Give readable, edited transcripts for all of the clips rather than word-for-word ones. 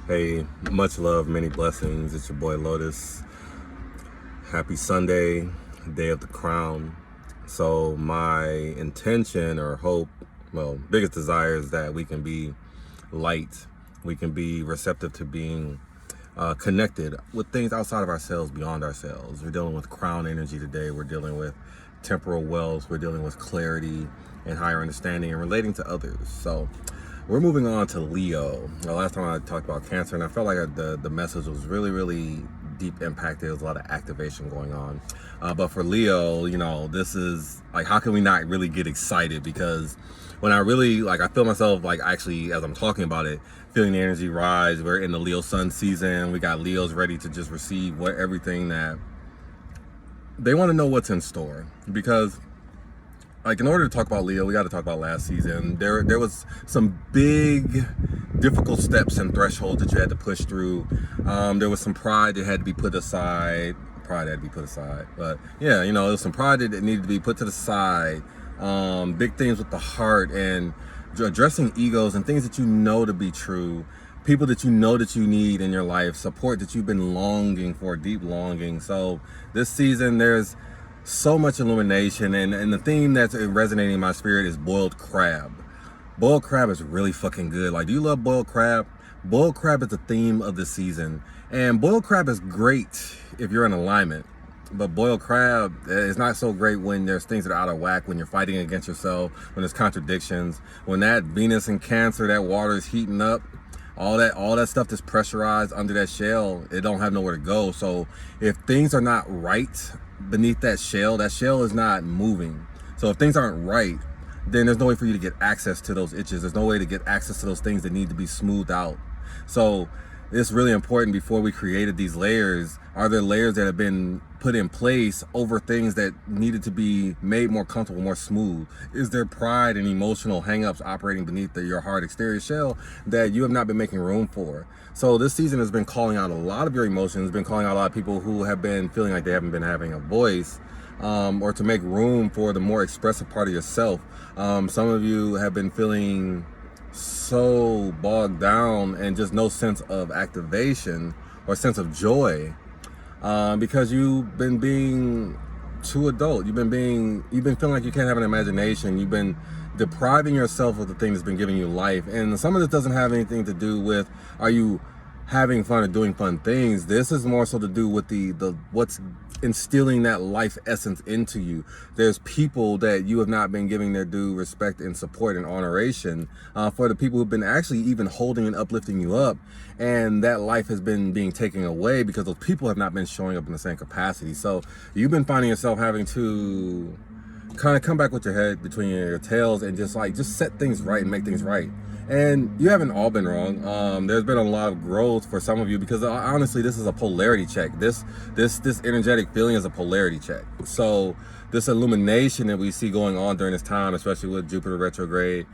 Hey, much love, many blessings. It's your boy Lotus. Happy Sunday, day of the crown. So my intention or hope, biggest desire is that we can be light. We can be receptive to being connected with things outside of ourselves, beyond ourselves. We're dealing with crown energy today. We're dealing with temporal wealth. We're dealing with clarity and higher understanding and relating to others. So we're moving on to Leo. The last time I talked about Cancer, and I felt like the message was really deep impacted. There was a lot of activation going on. But for Leo, this is like, how can we not really get excited? Because when I feel myself actually, as I'm talking about it, feeling the energy rise. We're in the Leo sun season. We got Leos ready to just receive everything that they want to know what's in store. Because in order to talk about Leo, we got to talk about last season. There was some big, difficult steps and thresholds that you had to push through. There was some pride that had to be put aside. But yeah, there was some pride that needed to be put to the side. Big things with the heart and addressing egos and things that you know to be true. People that you know that you need in your life. Support that you've been longing for, deep longing. So this season, there's so much illumination, and the theme that's resonating in my spirit is boiled crab. Boiled crab is really fucking good. Do you love boiled crab? Boiled crab is the theme of the season, and boiled crab is great if you're in alignment, but boiled crab is not so great when there's things that are out of whack, when you're fighting against yourself, when there's contradictions, when that Venus in Cancer, that water is heating up. All that stuff that's pressurized under that shell, it don't have nowhere to go. So if things are not right beneath that shell is not moving. So if things aren't right, then there's no way for you to get access to those itches. There's no way to get access to those things that need to be smoothed out. So it's really important, before we created these layers, are there layers that have been put in place over things that needed to be made more comfortable, more smooth? Is there pride and emotional hangups operating beneath your hard exterior shell that you have not been making room for? So this season has been calling out a lot of your emotions, been calling out a lot of people who have been feeling like they haven't been having a voice, or to make room for the more expressive part of yourself. Some of you have been feeling so bogged down and just no sense of activation or sense of joy, because you've been being too adult. You've been feeling like you can't have an imagination. You've been depriving yourself of the thing that's been giving you life. And some of this doesn't have anything to do with, are you having fun or doing fun things? This is more so to do with the what's instilling that life essence into you. There's people that you have not been giving their due respect and support and honoration, for the people who've been actually even holding and uplifting you up, and that life has been being taken away because those people have not been showing up in the same capacity. So you've been finding yourself having to kind of come back with your head between your tails and just set things right and make things right. And you haven't all been wrong. There's been a lot of growth for some of you, because honestly, this is a polarity check. This energetic feeling is a polarity check. So this illumination that we see going on during this time, especially with Jupiter retrograde,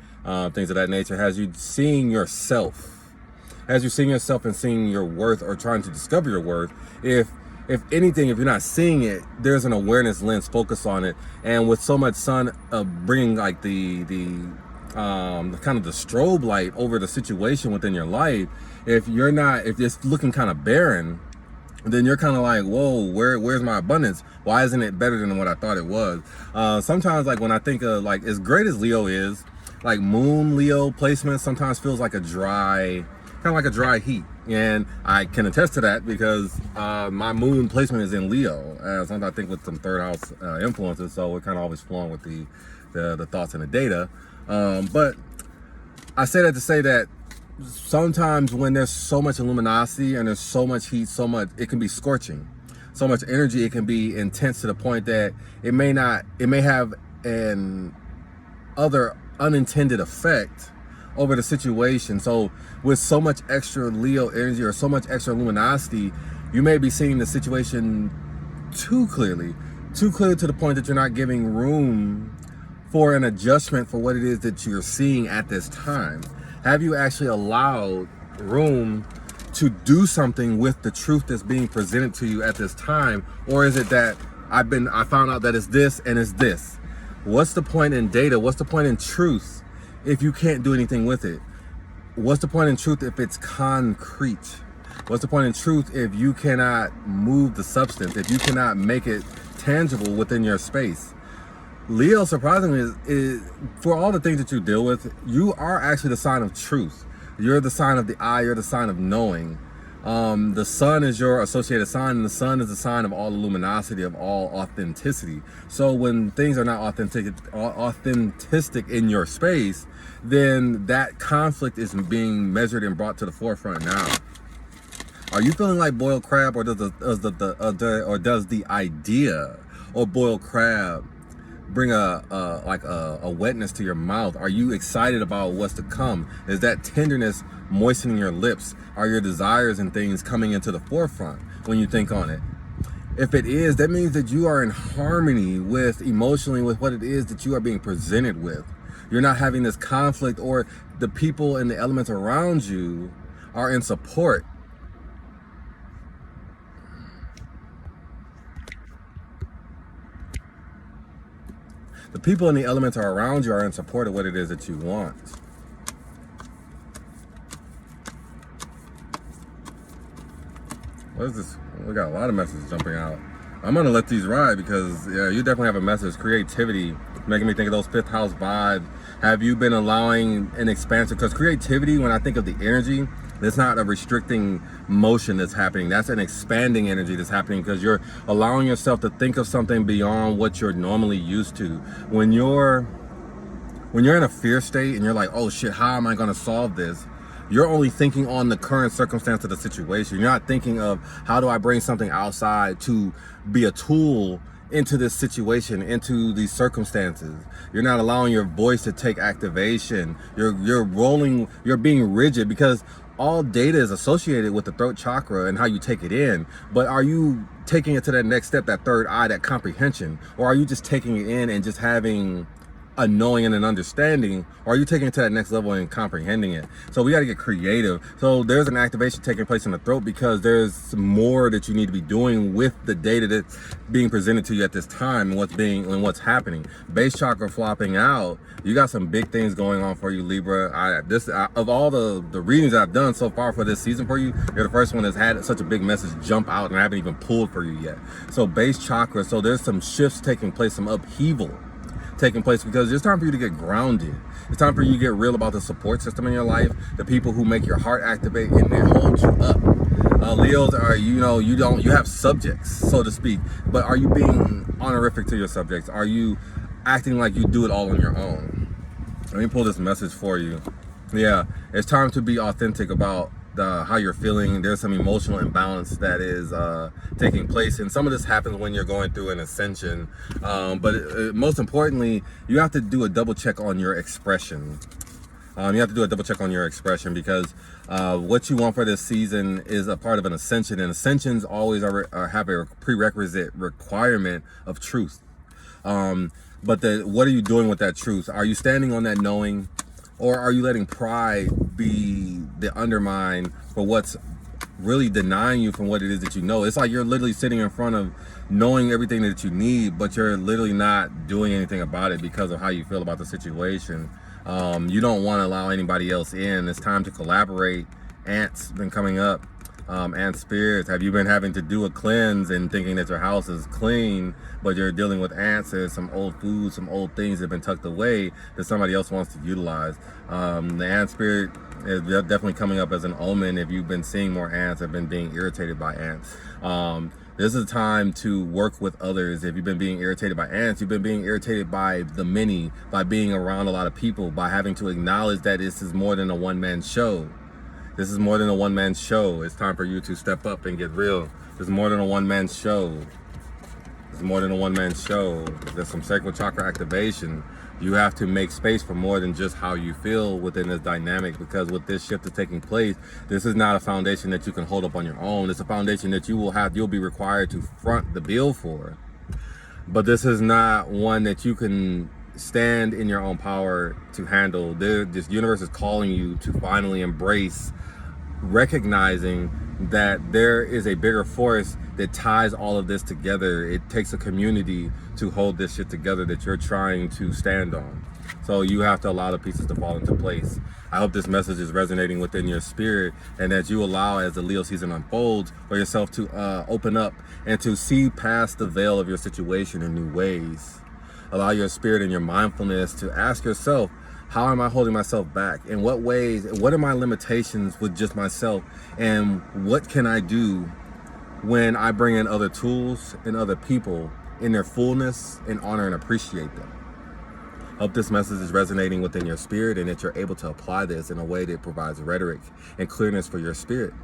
things of that nature, has you seeing yourself. As you're seeing yourself and seeing your worth, or trying to discover your worth. If anything, if you're not seeing it, there's an awareness lens, focus on it. And with so much sun bringing the kind of the strobe light over the situation within your life, if it's looking kind of barren, then you're kind of like, whoa, where's my abundance? Why isn't it better than what I thought it was? Sometimes when I think of as great as Leo is, moon Leo placement sometimes feels like a dry heat. And I can attest to that, because my moon placement is in Leo, sometimes I think with some third house influences, so we're kind of always flowing with the thoughts and the data. But I say that to say that sometimes when there's so much luminosity and there's so much heat, it can be scorching. So much energy, it can be intense to the point that it may have an other unintended effect over the situation. So with so much extra Leo energy or so much extra luminosity, you may be seeing the situation too clearly to the point that you're not giving room for an adjustment for what it is that you're seeing at this time. Have you actually allowed room to do something with the truth that's being presented to you at this time? Or is it that I found out that it's this and it's this? What's the point in data? What's the point in truth if you can't do anything with it? what's the point in truth if it's concrete? What's the point in truth if you cannot move the substance, if you cannot make it tangible within your space? Leo, surprisingly, is for all the things that you deal with, you are actually the sign of truth. You're the sign of the eye, you're the sign of knowing. The sun is your associated sign, and the sun is the sign of all luminosity, of all authenticity. So when things are not authentic in your space, then that conflict is being measured and brought to the forefront now. Are you feeling like boiled crab, or does the idea of boiled crab bring a wetness to your mouth? Are you excited about what's to come? Is that tenderness moistening your lips? Are your desires and things coming into the forefront when you think on it? If it is, that means that you are in harmony with emotionally with what it is that you are being presented with. You're not having this conflict, or the people and the elements around you are in support. The people and the elements are around you are in support of what it is that you want. What is this? We got a lot of messages jumping out. I'm going to let these ride because you definitely have a message. Creativity, making me think of those fifth house vibes. Have you been allowing an expansion? Because creativity, when I think of the energy, it's not a restricting motion that's happening. That's an expanding energy that's happening because you're allowing yourself to think of something beyond what you're normally used to. When you're in a fear state and you're like, oh shit, how am I going to solve this? You're only thinking on the current circumstance of the situation. You're not thinking of how do I bring something outside to be a tool into this situation, into these circumstances. You're not allowing your voice to take activation. You're being rigid because all data is associated with the throat chakra and how you take it in. But are you taking it to that next step, that third eye, that comprehension? Or are you just taking it in and just having a knowing and an understanding, or are you taking it to that next level and comprehending it? So we got to get creative. So there's an activation taking place in the throat because there's more that you need to be doing with the data that's being presented to you at this time and what's happening. Base chakra flopping out. You got some big things going on for you, Libra. Of all the readings I've done so far for this season for you, you're the first one that's had such a big message jump out, and I haven't even pulled for you yet. So base chakra. So there's some shifts taking place, some upheaval taking place because it's time for you to get grounded. It's time for you to get real about the support system in your life, the people who make your heart activate and they hold you up. Leos are, you have subjects, so to speak, but are you being honorific to your subjects? Are you acting like you do it all on your own? Let me pull this message for you. Yeah, it's time to be authentic about how you're feeling. There's some emotional imbalance that is taking place, and some of this happens when you're going through an ascension, but most importantly, you have to do a double check on your expression. You have to do a double check on your expression because what you want for this season is a part of an ascension, and ascensions always have a prerequisite requirement of truth. But what are you doing with that truth? Are you standing on that knowing? Or are you letting pride be the undermine for what's really denying you from what it is that you know? It's like you're literally sitting in front of knowing everything that you need, but you're literally not doing anything about it because of how you feel about the situation. You don't want to allow anybody else in. It's time to collaborate. Ants been coming up. Ant spirits, have you been having to do a cleanse and thinking that your house is clean, but you're dealing with ants? There's some old food, some old things that have been tucked away that somebody else wants to utilize. The ant spirit is definitely coming up as an omen. If you've been seeing more ants, have been being irritated by ants. This is a time to work with others. If you've been being irritated by ants, you've been being irritated by the many, by being around a lot of people, by having to acknowledge that this is more than a one-man show. This is more than a one-man show. It's time for you to step up and get real. This is more than a one-man show. This is more than a one-man show. There's some sacral chakra activation. You have to make space for more than just how you feel within this dynamic, because with this shift that's taking place, this is not a foundation that you can hold up on your own. It's a foundation that you'll be required to front the bill for. But this is not one that you can stand in your own power to handle. This universe is calling you to finally embrace recognizing that there is a bigger force that ties all of this together. It takes a community to hold this shit together that you're trying to stand on. So you have to allow the pieces to fall into place. I hope this message is resonating within your spirit, and that you allow, as the Leo season unfolds, for yourself to open up and to see past the veil of your situation in new ways. Allow your spirit and your mindfulness to ask yourself, how am I holding myself back? In what ways? What are my limitations with just myself? And what can I do when I bring in other tools and other people in their fullness and honor and appreciate them? Hope this message is resonating within your spirit, and that you're able to apply this in a way that provides rhetoric and clearness for your spirit.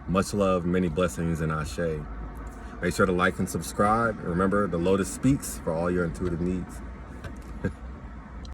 Much love, many blessings, and Ashe. Make sure to like and subscribe. And remember, the Lotus speaks for all your intuitive needs.